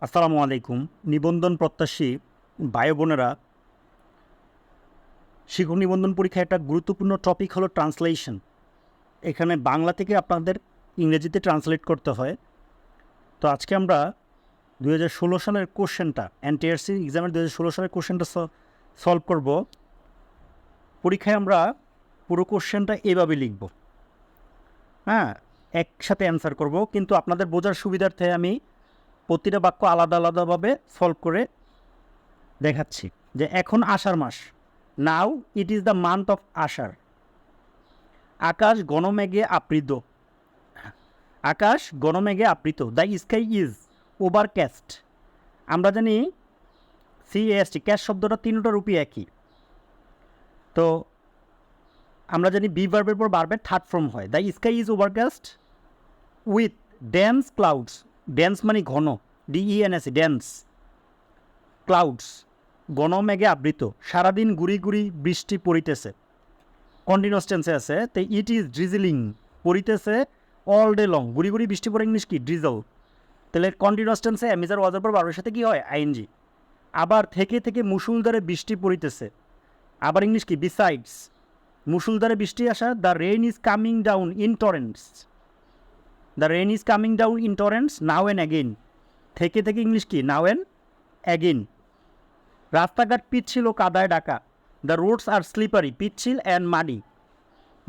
আসসালামু আলাইকুম। নিবন্ধন প্রত্যাশী ভাই বোনেরা, শিক্ষক নিবন্ধন পরীক্ষায় একটা গুরুত্বপূর্ণ টপিক হলো ট্রান্সলেশন। এখানে বাংলা থেকে আপনাদের ইংরেজিতে ট্রান্সলেট করতে হয়। তো আজকে আমরা 2016 সালের কোশ্চেনটা, এনটিআরসি এক্সামের 2016 সালের কোশ্চেনটা সলভ করব। পরীক্ষায় আমরা পুরো কোশ্চেনটা এভাবে লিখব, হ্যাঁ, একসাথে অ্যান্সার করব, কিন্তু আপনাদের বোঝার সুবিধার্থে আমি প্রতিটা বাক্য আলাদা আলাদাভাবে সলভ করে দেখাচ্ছি। যে এখন আষাঢ় মাস, now it is the month of Asharh. আকাশ ঘনমেঘে আবৃত, আকাশ ঘনমেঘে আবৃত। The sky is overcast. আমরা জানি সিএসটি ক্যাশ শব্দটা তিনটা রূপই একই। তো আমরা জানি বি ভার্বের পর বারবার থার্ড ফর্ম হয়। The sky is overcast with dense clouds. Dense মানে ঘন, ডিইএনএসি, ডেন্স। ক্লাউডস ঘনমেঘে আবৃত। সারাদিন গুড়ি গুড়ি বৃষ্টি পড়িতেছে। কন্টিনিউয়াস টেন্সে আছে। তো ইট ইজ ড্রিজলিং, পড়িতেছে অল ডে লং। গুড়ি গুড়ি বৃষ্টি পড়ে ইংলিশ কি? ড্রিজল। তাহলে কন্টিনিউয়াস টেন্সে এমিজার ওয়াজার পর বারোর সাথে কী হয়? আইএনজি। আবার থেকে থেকে মুষলধারে বৃষ্টি পড়িতেছে। আবার ইংলিশ কি? বিসাইডস। মুষলধারে বৃষ্টি আসা। The rain is coming down in torrents. The rain is coming down in torrents now and again. থেকে থেকে ইংলিশ কি? Now and again. রাস্তাঘাট পিচ্ছিল ও কাদায় ডাকা। দ্য রোডস আর স্লিপারি, পিচ্ছিল অ্যান্ড মাডি।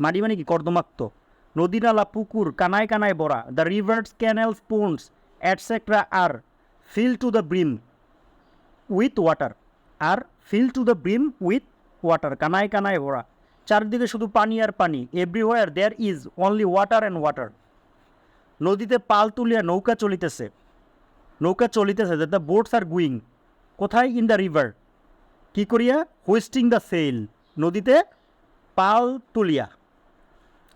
মাডি মানে কি? কর্দমাক্ত। নদী নালা পুকুর কানায় কানায় ভরা। The rivers canals ponds etcetera are fill to the brim with water. Are fill to the brim with water, কানায় কানায় ভরা। চারদিকে শুধু পানি আর পানি। Everywhere there is only water and water. নদীতে পাল তুলিয়া নৌকা চলিতেছে। নৌকা চলিতেছে। The boats are going. কোথায়? In the river. কী করিয়া? Hoisting the sail. নদীতে পাল তুলিয়া।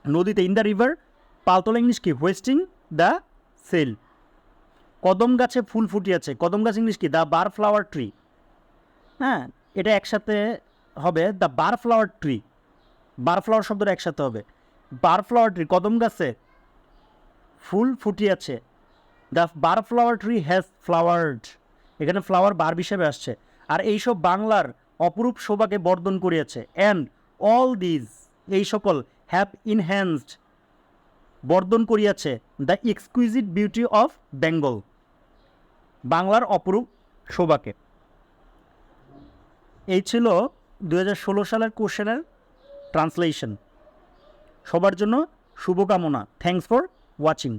নদীতে ইন দ্য রিভার পাল তোলা ইংলিশ কি? Hoisting the sail. কদম গাছে ফুল ফুটিয়াছে। কদম গাছ ইংলিশ কি? The burflower tree. হ্যাঁ, এটা একসাথে হবে the burflower tree. Burflower শব্দটা একসাথে হবে। বার ফ্লাওয়ার ট্রি, কদম গাছে ফুল ফুটিয়াছে। The burflower tree has flowered. এখানে ফ্লাওয়ার বার্ব হিসেবে আসছে। আর এইসব বাংলার অপরূপ শোভাকে বর্ধন করিয়াছে। অ্যান্ড অল দিজ, এই সকল, হ্যাভ ইনহ্যান্সড, বর্ধন করিয়াছে, দ্য এক্সকুইজিট বিউটি অফ বেঙ্গল, বাংলার অপরূপ শোভাকে। এই ছিল 2016 সালের কোশ্চেনের ট্রান্সলেশন। সবার জন্য শুভকামনা। Thanks for watching.